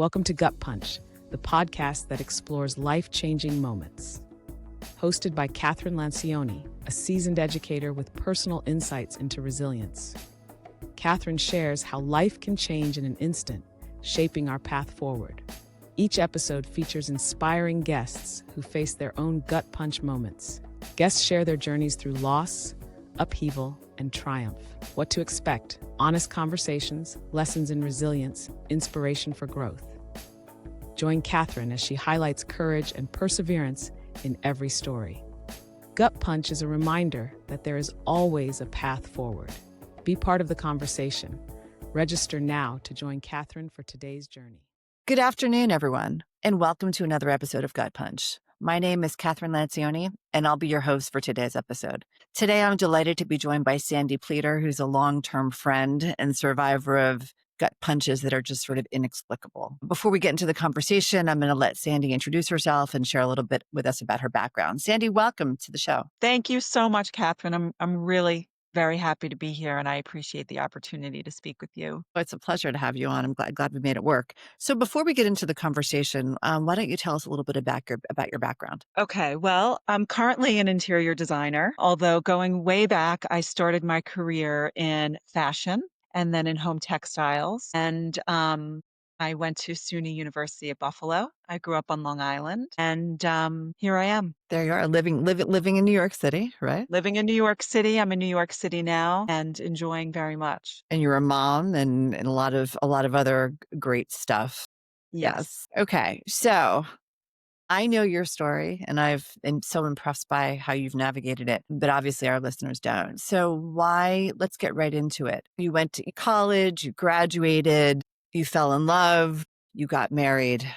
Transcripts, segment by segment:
Welcome to Gut Punch, the podcast that explores life-changing moments. Hosted by Kathryn Lancioni, a seasoned educator with personal insights into resilience. Kathryn shares how life can change in an instant, shaping our path forward. Each episode features inspiring guests who face their own gut punch moments. Guests share their journeys through loss, upheaval, and triumph. What to expect: honest conversations, lessons in resilience, inspiration for growth. Join Kathryn as she highlights courage and perseverance in every story. Gut Punch is a reminder that there is always a path forward. Be part of the conversation. Register now to join Kathryn for today's journey. Good afternoon, everyone, and welcome to another episode of Gut Punch. My name is Kathryn Lancioni, and I'll be your host for today's episode. Today, I'm delighted to be joined by Sandi Pleeter, who's a long-term friend and survivor of gut punches that are just sort of inexplicable. Before we get into the conversation, I'm going to let Sandi introduce herself and share a little bit with us about her background. Sandi, welcome to the show. Thank you so much, Kathryn. I'm really very happy to be here, and I appreciate the opportunity to speak with you. It's a pleasure to have you on. I'm glad we made it work. So before we get into the conversation, why don't you tell us a little bit about your background? Okay, well, I'm currently an interior designer, although going way back, I started my career in fashion and then in home textiles. And I went to SUNY University at Buffalo. I grew up on Long Island, and here I am. There you are, living in New York City, right? Living in New York City. I'm in New York City now and enjoying very much. And you're a mom and a lot of other great stuff. Yes. Okay. So I know your story and I'm so impressed by how you've navigated it, but obviously our listeners don't. So let's get right into it. You went to college, you graduated, you fell in love, you got married.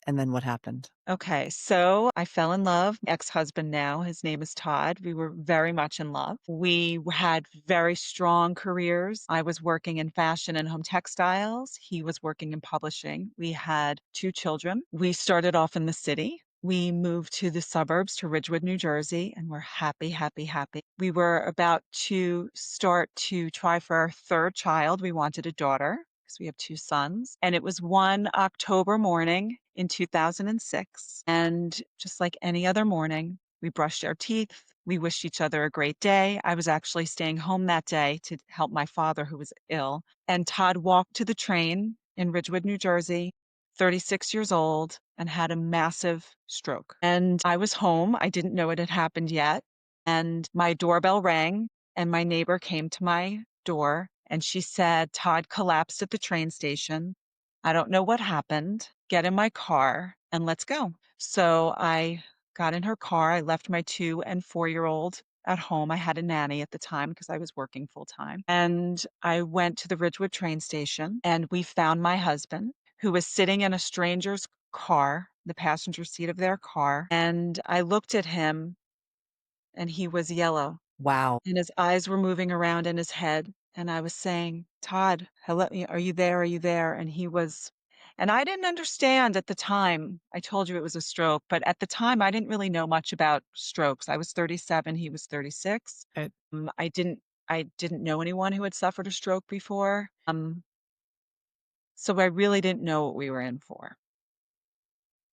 And then what happened? Okay, so I fell in love. Ex-husband now, his name is Todd. We were very much in love. We had very strong careers. I was working in fashion and home textiles. He was working in publishing. We had 2 children. We started off in the city. We moved to the suburbs, to Ridgewood, New Jersey, and we're happy, happy, happy. We were about to start to try for our 3rd child. We wanted a daughter, because we have 2 sons. And it was one October morning in 2006. And just like any other morning, we brushed our teeth. We wished each other a great day. I was actually staying home that day to help my father, who was ill. And Todd walked to the train in Ridgewood, New Jersey, 36 years old, and had a massive stroke. And I was home. I didn't know it had happened yet. And my doorbell rang, and my neighbor came to my door. And she said, Todd collapsed at the train station. I don't know what happened. Get in my car and let's go. So I got in her car. I left my 2 and 4-year-old at home. I had a nanny at the time because I was working full time. And I went to the Ridgewood train station and we found my husband, who was sitting in a stranger's car, the passenger seat of their car. And I looked at him and he was yellow. Wow. And his eyes were moving around in his head. And I was saying, Todd, hello, are you there? Are you there? And he was, and I didn't understand at the time. I told you it was a stroke, but at the time I didn't really know much about strokes. I was 37, he was 36. Right. I didn't know anyone who had suffered a stroke before. So I really didn't know what we were in for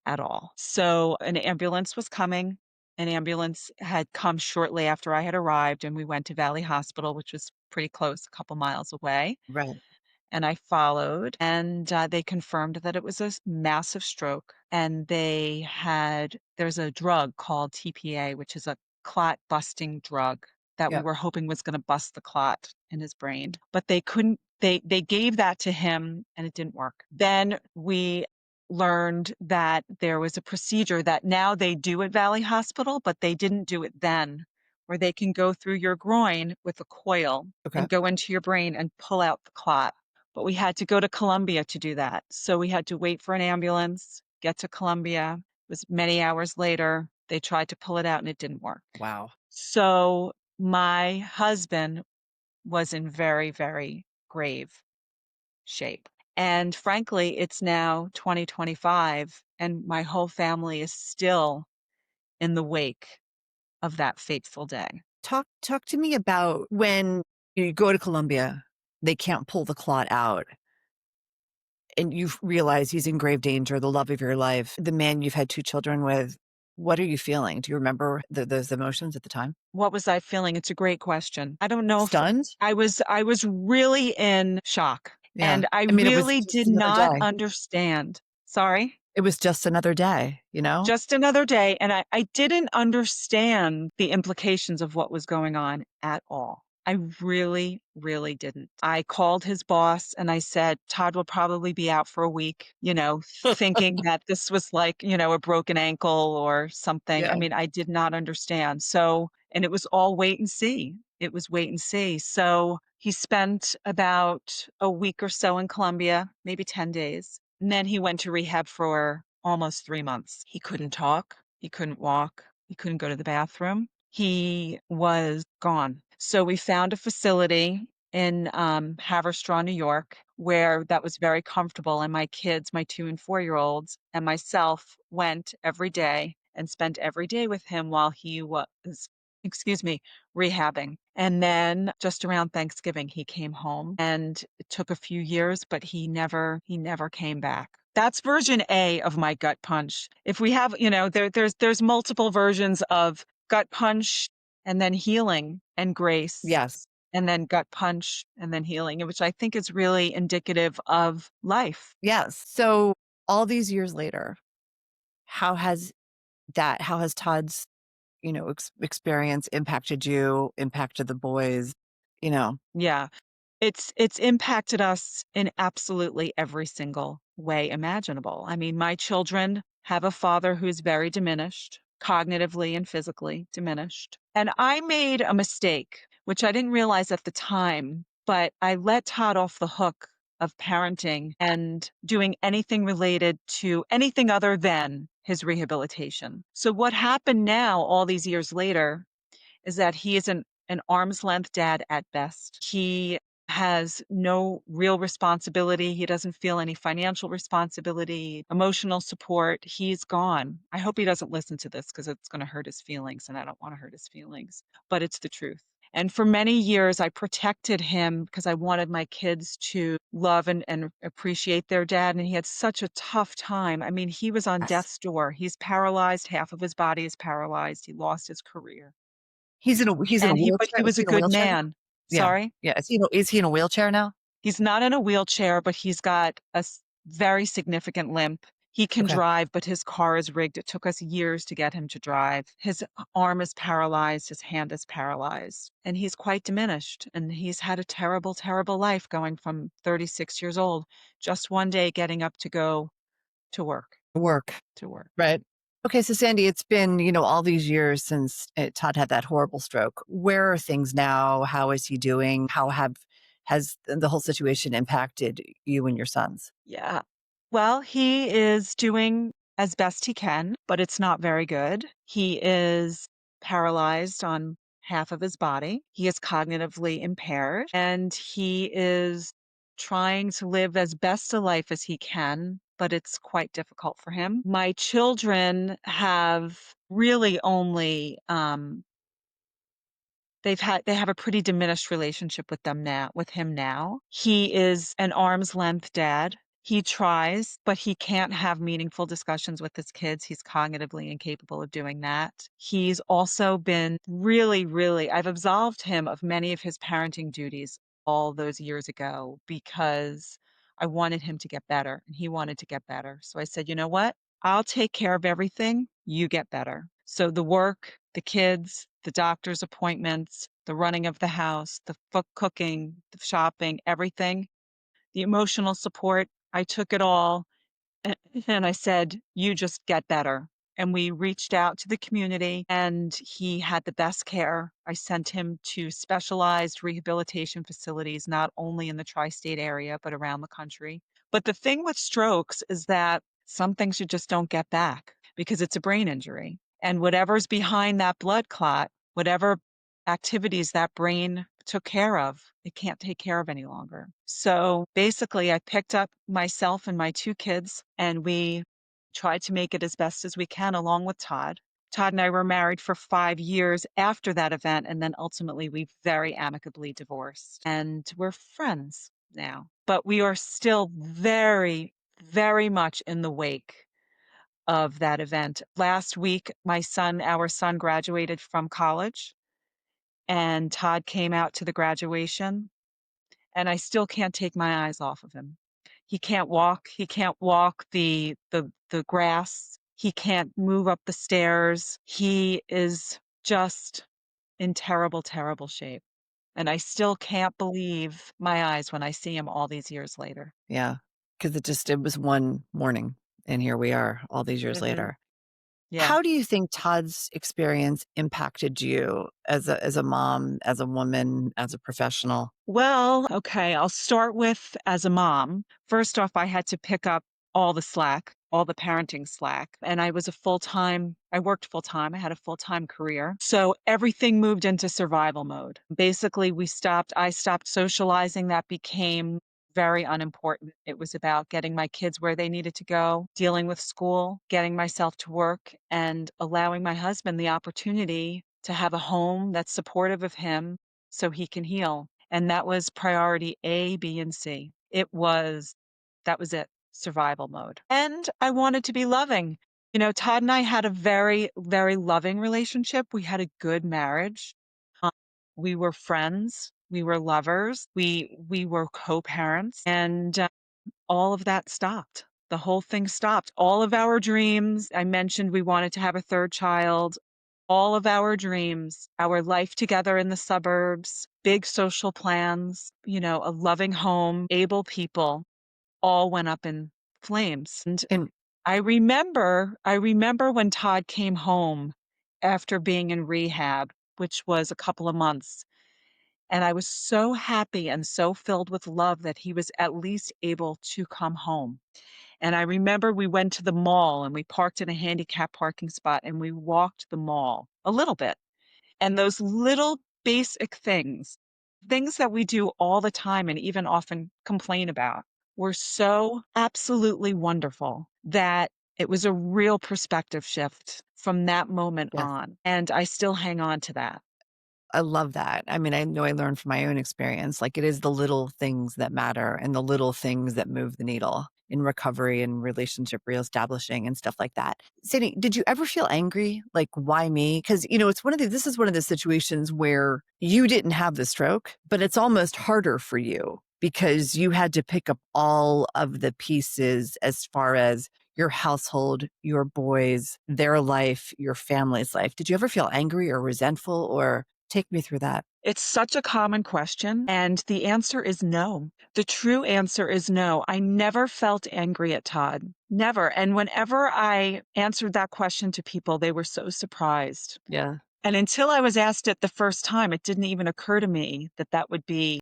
at all. So an ambulance was coming. An ambulance had come shortly after I had arrived, and we went to Valley Hospital, which was pretty close, a couple miles away. Right. And I followed, and they confirmed that it was a massive stroke. And there's a drug called TPA, which is a clot busting drug that we Yep. were hoping was going to bust the clot in his brain. But they couldn't, they gave that to him and it didn't work. Then we learned that there was a procedure that now they do at Valley Hospital, but they didn't do it then, where they can go through your groin with a coil Okay. and go into your brain and pull out the clot. But we had to go to Columbia to do that. So we had to wait for an ambulance, get to Columbia. It was many hours later. They tried to pull it out and it didn't work. Wow. So my husband was in very, very grave shape. And frankly, it's now 2025 and my whole family is still in the wake of that fateful day. Talk to me about when you go to Columbia, they can't pull the clot out. and you realize he's in grave danger, the love of your life, the man you've had 2 children with. What are you feeling? Do you remember those emotions at the time? What was I feeling? It's a great question. I don't know if Stunned? I was really in shock, Yeah. and I I mean, it was really just did another not day. understand. Sorry? It was just another day, you know? Just another day, and I didn't understand the implications of what was going on at all. I really, really didn't. I called his boss and I said, Todd will probably be out for a week, thinking that this was like, a broken ankle or something. I Yeah. mean, I did not understand. So, and it was all wait and see. It was wait and see. So he spent about a week or so in Colombia, maybe 10 days. And then he went to rehab for almost 3 months. He couldn't talk. He couldn't walk. He couldn't go to the bathroom. He was gone. So we found a facility in Haverstraw, New York, where that was very comfortable. And my kids, my 2 and 4-year-olds, and myself went every day and spent every day with him while he was, rehabbing. And then just around Thanksgiving, he came home, and it took a few years, but he never came back. That's version A of my gut punch. If we have, there's multiple versions of gut punch and then healing and grace, Yes. and then gut punch and then healing, which I think is really indicative of life. Yes. So all these years later, how has Todd's, experience impacted you, impacted the boys, you know? Yeah. It's impacted us in absolutely every single way imaginable. I mean, my children have a father who's very diminished, cognitively and physically diminished. And I made a mistake, which I didn't realize at the time, but I let Todd off the hook of parenting and doing anything related to anything other than his rehabilitation. So what happened now, all these years later, is that he is an arm's length dad at best. He has no real responsibility. He doesn't feel any financial responsibility, emotional support. He's gone. I hope he doesn't listen to this because it's going to hurt his feelings, and I don't want to hurt his feelings, but it's the truth. And for many years, I protected him because I wanted my kids to love and appreciate their dad. And he had such a tough time. I mean, he was on Yes. death's door. He's paralyzed. Half of his body is paralyzed. He lost his career. He's in a But he wheelchair. Is was he a in a good wheelchair now? man. Yeah. Sorry? Yeah. Is he in a wheelchair now? He's not in a wheelchair, but he's got a very significant limp. He can Okay. drive, but his car is rigged. It took us years to get him to drive. His arm is paralyzed, his hand is paralyzed, and he's quite diminished. And he's had a terrible, terrible life going from 36 years old, just one day getting up to go to work, Work. to work. Right. Okay. So Sandy, it's been, all these years since Todd had that horrible stroke. Where are things now? How is he doing? Has the whole situation impacted you and your sons? Yeah. Well, he is doing as best he can, but it's not very good. He is paralyzed on half of his body. He is cognitively impaired, and he is trying to live as best a life as he can, but it's quite difficult for him. My children have really only they have a pretty diminished relationship with him now. He is an arm's length dad. He tries, but he can't have meaningful discussions with his kids. He's cognitively incapable of doing that. He's also been really, really, I've absolved him of many of his parenting duties all those years ago because I wanted him to get better and he wanted to get better. So I said, you know what? I'll take care of everything. You get better. So the work, the kids, the doctor's appointments, the running of the house, the cooking, the shopping, everything, the emotional support, I took it all and I said, you just get better. And we reached out to the community and he had the best care. I sent him to specialized rehabilitation facilities, not only in the tri-state area, but around the country. But the thing with strokes is that some things you just don't get back because it's a brain injury. And whatever's behind that blood clot, whatever activities that brain took care of, it can't take care of any longer. So basically, I picked up myself and my 2 kids, and we tried to make it as best as we can along with Todd. Todd and I were married for 5 years after that event, and then ultimately we very amicably divorced, and we're friends. now. But we are still very, very much in the wake of that event. Last week, our son graduated from college, and Todd came out to the graduation, and I still can't take my eyes off of him. He can't walk. He can't walk the grass. He can't move up the stairs. He is just in terrible, terrible shape. And I still can't believe my eyes when I see him all these years later. Yeah. Because it was one morning, and here we are all these years later. Yeah. How do you think Todd's experience impacted you as a mom, as a woman, as a professional? Well, okay, I'll start with as a mom. First off, I had to pick up all the slack, all the parenting slack. And I worked full time. I had a full time career. So everything moved into survival mode. Basically, I stopped socializing. That became very unimportant. It was about getting my kids where they needed to go, dealing with school, getting myself to work, and allowing my husband the opportunity to have a home that's supportive of him so he can heal. And that was priority A, B, and C. That was it, survival mode. And I wanted to be loving. Todd and I had a very, very loving relationship. We had a good marriage. We were friends. We were lovers. We were co-parents, and all of that stopped. The whole thing stopped. All of our dreams. I mentioned we wanted to have a third child. All of our dreams, our life together in the suburbs, big social plans, a loving home, able people, all went up in flames. And I remember when Todd came home after being in rehab, which was a couple of months. And I was so happy and so filled with love that he was at least able to come home. And I remember we went to the mall and we parked in a handicap parking spot and we walked the mall a little bit. And those little basic things that we do all the time and even often complain about, were so absolutely wonderful that it was a real perspective shift from that moment yes, on. And I still hang on to that. I love that. I mean, I know I learned from my own experience, like it is the little things that matter and the little things that move the needle in recovery and relationship reestablishing and stuff like that. Sandi, did you ever feel angry? Like, why me? Because, this is one of the situations where you didn't have the stroke, but it's almost harder for you because you had to pick up all of the pieces as far as your household, your boys, their life, your family's life. Did you ever feel angry or resentful, or take me through that? It's such a common question, and the answer is no. The true answer is no. I never felt angry at Todd. Never. And whenever I answered that question to people, they were so surprised. Yeah. And until I was asked it the first time, it didn't even occur to me that that would be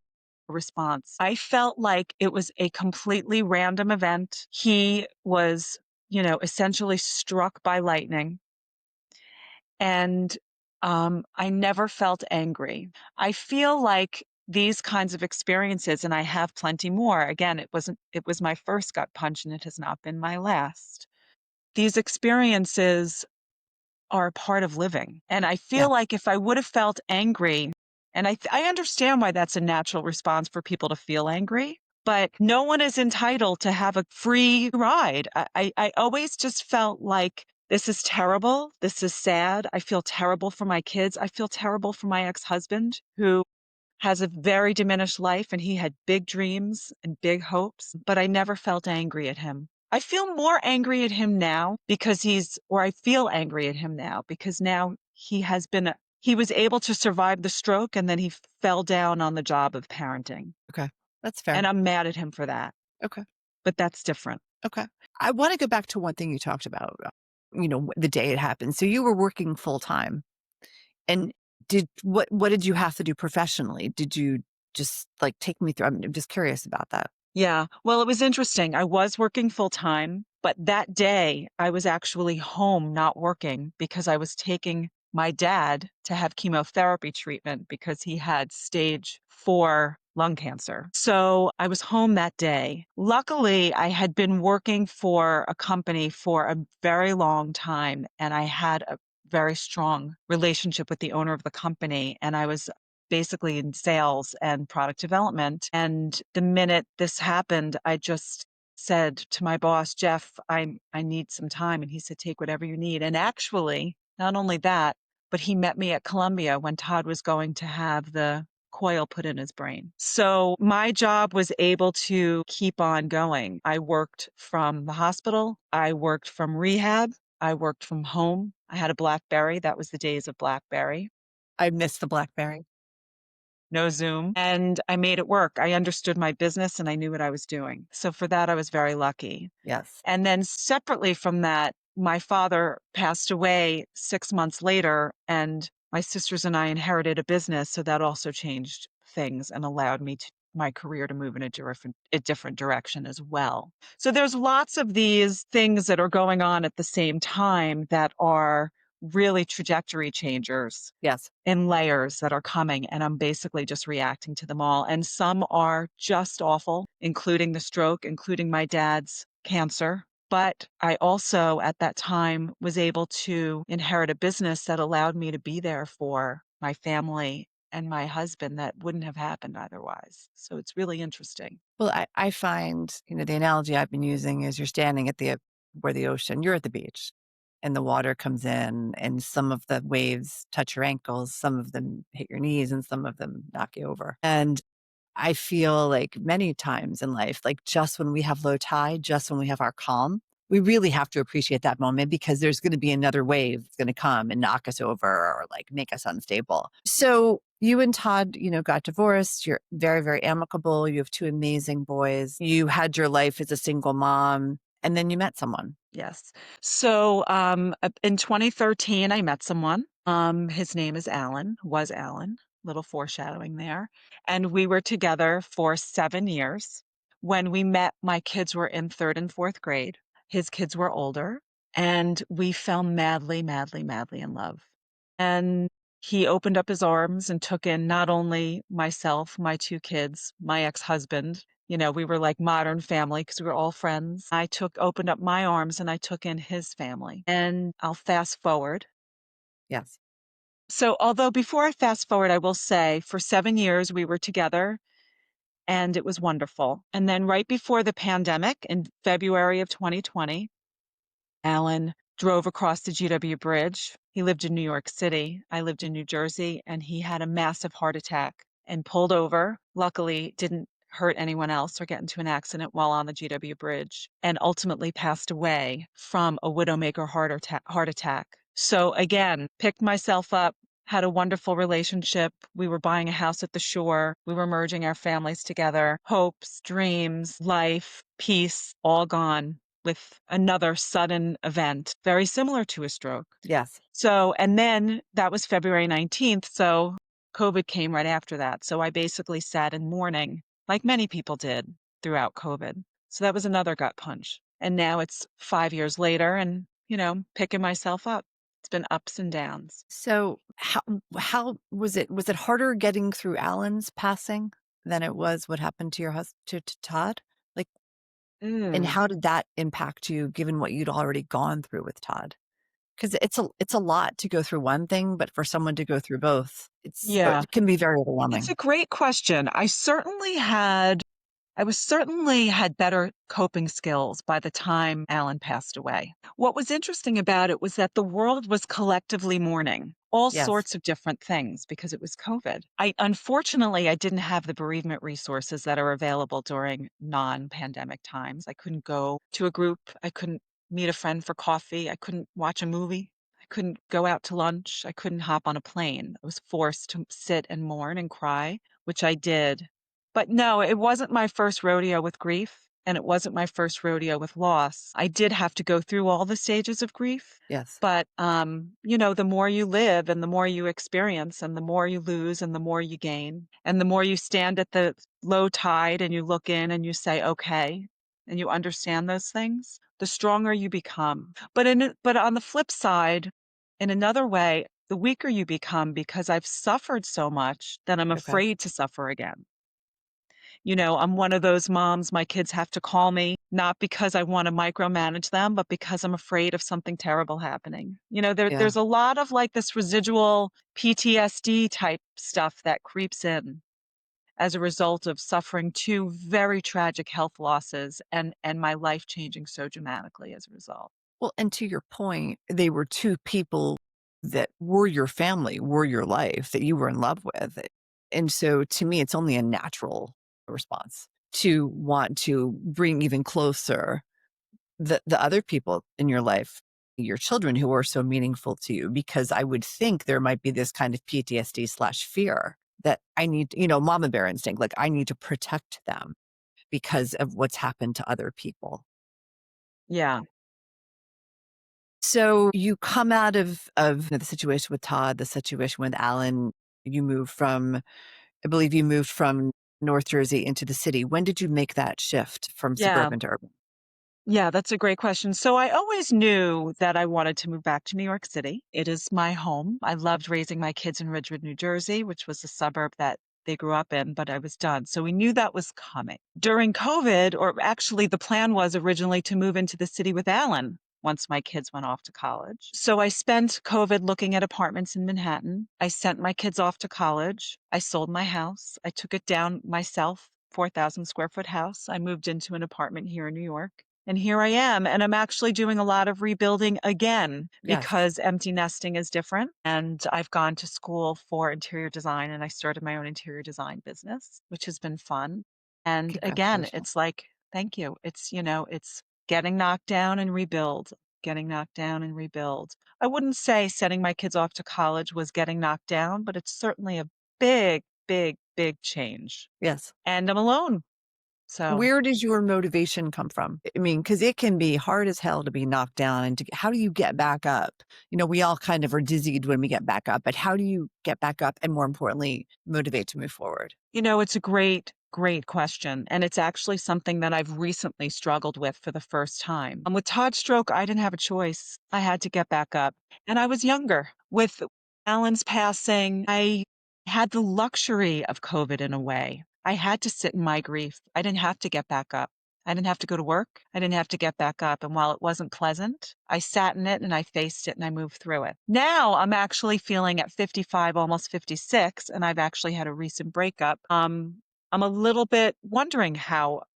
a response. I felt like it was a completely random event. He was, essentially struck by lightning. And I never felt angry. I feel like these kinds of experiences, and I have plenty more. Again, it was my first gut punch and it has not been my last. These experiences are a part of living. And I Yeah. feel like if I would have felt angry, and I understand why that's a natural response for people to feel angry, but no one is entitled to have a free ride. I always just felt like this is terrible. This is sad. I feel terrible for my kids. I feel terrible for my ex-husband, who has a very diminished life and he had big dreams and big hopes, but I never felt angry at him. I feel more angry at him now I feel angry at him now because now he was able to survive the stroke and then he fell down on the job of parenting. Okay. That's fair. And I'm mad at him for that. Okay. But that's different. Okay. I want to go back to one thing you talked about, the day it happened. So you were working full time, and what did you have to do professionally? Did you just take me through? I'm just curious about that. Yeah. Well, it was interesting. I was working full time, but that day I was actually home not working because I was taking my dad to have chemotherapy treatment because he had stage 4 lung cancer. So I was home that day. Luckily, I had been working for a company for a very long time and I had a very strong relationship with the owner of the company. And I was basically in sales and product development. And the minute this happened, I just said to my boss, Jeff, I need some time. And he said, take whatever you need. And actually, not only that, but he met me at Columbia when Todd was going to have the coil put in his brain. So my job was able to keep on going. I worked from the hospital. I worked from rehab. I worked from home. I had a BlackBerry. That was the days of BlackBerry. I miss the BlackBerry. No Zoom. And I made it work. I understood my business and I knew what I was doing. So for that, I was very lucky. Yes. And then separately from that, my father passed away 6 months later, and my sisters and I inherited a business. So that also changed things and allowed me to my career to move in a different direction as well. So there's lots of these things that are going on at the same time that are really trajectory changers. Yes. In layers that are coming, and I'm basically just reacting to them all. And some are just awful, including the stroke, including my dad's cancer. But I also, at that time, was able to inherit a business that allowed me to be there for my family and my husband that wouldn't have happened otherwise. So it's really interesting. Well, I find, the analogy I've been using is you're standing at where the ocean, you're at the beach and the water comes in and some of the waves touch your ankles, some of them hit your knees and some of them knock you over. And I feel like many times in life, like just when we have low tide, just when we have our calm, we really have to appreciate that moment because there's going to be another wave that's going to come and knock us over or like make us unstable. So you and Todd, got divorced. You're very, very amicable. You have two amazing boys. You had your life as a single mom, and then you met someone. Yes. So in 2013, I met someone. His name is was Alan, little foreshadowing there. And we were together for 7 years. When we met, my kids were in 3rd and 4th grade. His kids were older, and we fell madly, madly, madly in love. And he opened up his arms and took in not only myself, my 2 kids, my ex-husband. We were like modern family because we were all friends. I opened up my arms and I took in his family. And I'll fast forward. Yes. So although before I fast forward, I will say for 7 years we were together and it was wonderful. And then right before the pandemic in February of 2020, Alan drove across the GW Bridge. He lived in New York City. I lived in New Jersey, and he had a massive heart attack and pulled over. Luckily, didn't hurt anyone else or get into an accident while on the GW Bridge, and ultimately passed away from a widowmaker heart attack. So again, picked myself up, had a wonderful relationship. We were buying a house at the shore. We were merging our families together. Hopes, dreams, life, peace, all gone with another sudden event, very similar to a stroke. Yes. So, and then that was February 19th. So COVID came right after that. So I basically sat in mourning, like many people did throughout COVID. So that was another gut punch. And now it's 5 years later and, picking myself up. It's been ups and downs. So how was it? Was it harder getting through Alan's passing than it was what happened to your husband, to Todd? Like, and how did that impact you given what you'd already gone through with Todd? Because it's a lot to go through one thing, but for someone to go through both, Yeah. it can be very overwhelming. It's a great question. I certainly had better coping skills by the time Alan passed away. What was interesting about it was that the world was collectively mourning all Yes. sorts of different things because it was COVID. Unfortunately, I didn't have the bereavement resources that are available during non-pandemic times. I couldn't go to a group. I couldn't meet a friend for coffee. I couldn't watch a movie. I couldn't go out to lunch. I couldn't hop on a plane. I was forced to sit and mourn and cry, which I did. But no, it wasn't my first rodeo with grief, and it wasn't my first rodeo with loss. I did have to go through all the stages of grief. Yes. But, the more you live and the more you experience and the more you lose and the more you gain and the more you stand at the low tide and you look in and you say, okay, and you understand those things, the stronger you become. But on the flip side, in another way, the weaker you become because I've suffered so much that I'm Okay. afraid to suffer again. I'm one of those moms, my kids have to call me, not because I want to micromanage them, but because I'm afraid of something terrible happening. Yeah. There's a lot of like this residual PTSD type stuff that creeps in as a result of suffering two very tragic health losses and my life changing so dramatically as a result. Well, and to your point, they were two people that were your family, were your life, that you were in love with. And so to me, it's only a natural response to want to bring even closer the other people in your life, your children who are so meaningful to you, because I would think there might be this kind of PTSD/fear that I need, mama bear instinct, like I need to protect them because of what's happened to other people. Yeah. So you come out of the situation with Todd, the situation with Alan. You moved from, I believe you moved from North Jersey into the city. When did you make that shift from Yeah. suburban to urban? Yeah, that's a great question. So I always knew that I wanted to move back to New York City. It is my home. I loved raising my kids in Ridgewood, New Jersey, which was a suburb that they grew up in, but I was done. So we knew that was coming. During COVID, or actually the plan was originally to move into the city with Alan once my kids went off to college. So I spent COVID looking at apartments in Manhattan. I sent my kids off to college. I sold my house. I took it down myself, 4,000 square foot house. I moved into an apartment here in New York. And here I am. And I'm actually doing a lot of rebuilding again Yes. because empty nesting is different. And I've gone to school for interior design and I started my own interior design business, which has been fun. And again, Congratulations. it's like, thank you. It's getting knocked down and rebuild, getting knocked down and rebuild. I wouldn't say sending my kids off to college was getting knocked down, but it's certainly a big, big, big change. Yes. And I'm alone. So. Where does your motivation come from? I mean, because it can be hard as hell to be knocked down and how do you get back up? We all kind of are dizzied when we get back up, but how do you get back up and more importantly, motivate to move forward? It's a great, great question. And it's actually something that I've recently struggled with for the first time. With Todd's stroke, I didn't have a choice. I had to get back up. And I was younger. With Alan's passing, I had the luxury of COVID in a way. I had to sit in my grief. I didn't have to get back up. I didn't have to go to work. I didn't have to get back up. And while it wasn't pleasant, I sat in it and I faced it and I moved through it. Now I'm actually feeling at 55, almost 56, and I've actually had a recent breakup. I'm a little bit wondering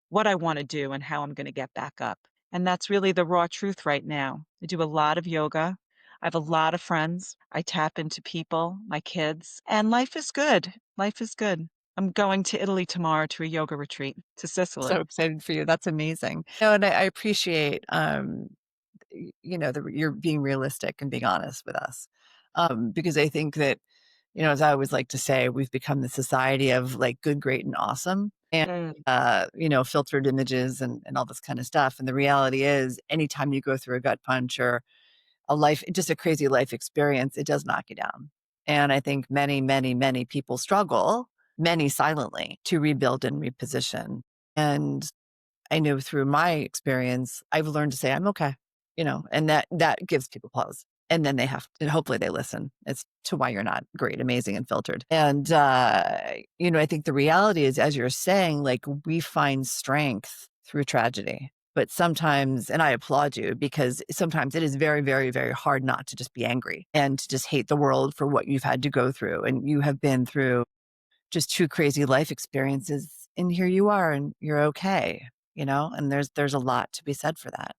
what I want to do and how I'm going to get back up. And that's really the raw truth right now. I do a lot of yoga. I have a lot of friends. I tap into people, my kids, and life is good. Life is good. I'm going to Italy tomorrow to a yoga retreat to So Sicily. excited for you. That's amazing. No, and I appreciate, you're being realistic and being honest with us. Because I think that, as I always like to say, we've become the society of like good, great, and awesome. And, Mm. filtered images and all this kind of stuff. And the reality is anytime you go through a gut punch or just a crazy life experience, it does knock you down. And I think many, many, many people struggle, many silently, to rebuild and reposition. And I know through my experience, I've learned to say, I'm okay, and that gives people pause. And then and hopefully they listen as to why you're not great, amazing, and filtered. And, I think the reality is, as you're saying, like we find strength through tragedy. But sometimes, and I applaud you because sometimes it is very, very, very hard not to just be angry and to just hate the world for what you've had to go through. And you have been through just two crazy life experiences. And here you are and you're okay, and there's a lot to be said for that.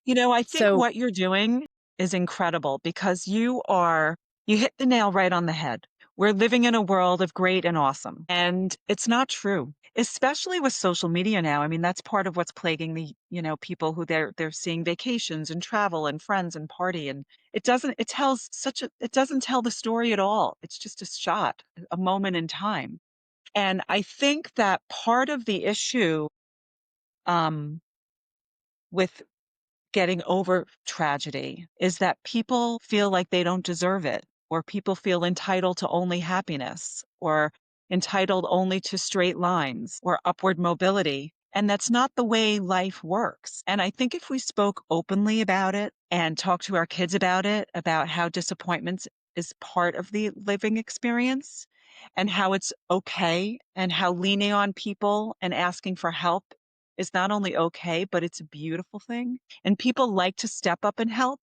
I think So what you're doing is incredible because you hit the nail right on the head. We're living in a world of great and awesome, and it's not true, especially with social media now. I mean, that's part of what's plaguing people who they're seeing vacations and travel and friends and party. And it doesn't tell the story at all. It's just a shot, a moment in time. And I think that part of the issue, um, with getting over tragedy is that people feel like they don't deserve it, or people feel entitled to only happiness, or entitled only to straight lines or upward mobility. And that's not the way life works. And I think if we spoke openly about it and talked to our kids about it, about how disappointments is part of the living experience, and how it's okay, and how leaning on people and asking for help is not only okay, but it's a beautiful thing. And people like to step up and help.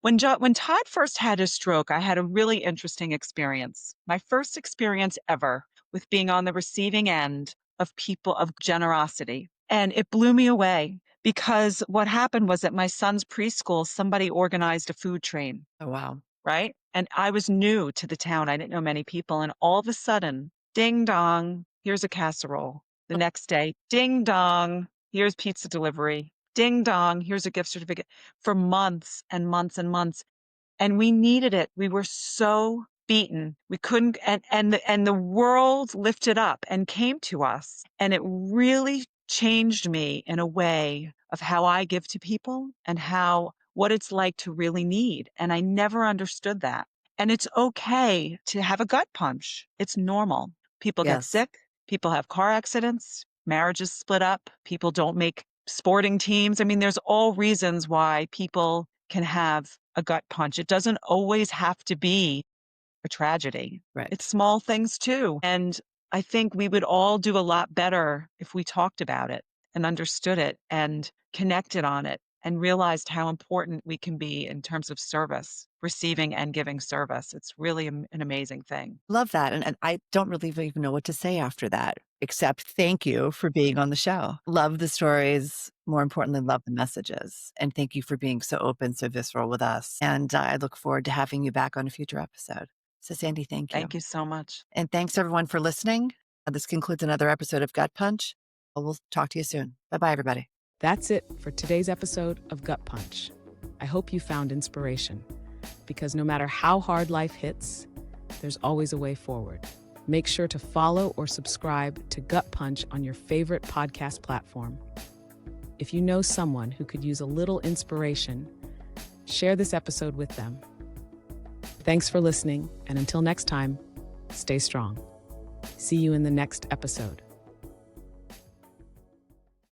When Todd first had his stroke, I had a really interesting experience. My first experience ever with being on the receiving end of people of generosity. And it blew me away because what happened was at my son's preschool, somebody organized a food train. Oh, wow. Right? And I was new to the town. I didn't know many people. And all of a sudden, ding dong, here's a casserole. The next day, ding dong, here's pizza delivery. Ding dong, here's a gift certificate, for months and months and months. And we needed it. We were so beaten. We couldn't, and the world lifted up and came to us. And it really changed me in a way of how I give to people and what it's like to really need. And I never understood that. And it's okay to have a gut punch. It's normal. People get Yes. sick. People have car accidents. Marriages split up. People don't make sporting teams. I mean, there's all reasons why people can have a gut punch. It doesn't always have to be a tragedy. Right. It's small things too. And I think we would all do a lot better if we talked about it and understood it and connected on it and realized how important we can be in terms of service, receiving and giving service. It's really an amazing thing. Love that. And I don't really even know what to say after that, except thank you for being on the show. Love the stories. More importantly, love the messages. And thank you for being so open, so visceral with us. And I look forward to having you back on a future episode. So Sandi, thank you. Thank you so much. And thanks everyone for listening. This concludes another episode of Gut Punch. We'll talk to you soon. Bye-bye, everybody. That's it for today's episode of Gut Punch. I hope you found inspiration, because no matter how hard life hits, there's always a way forward. Make sure to follow or subscribe to Gut Punch on your favorite podcast platform. If you know someone who could use a little inspiration, share this episode with them. Thanks for listening, and until next time, stay strong. See you in the next episode.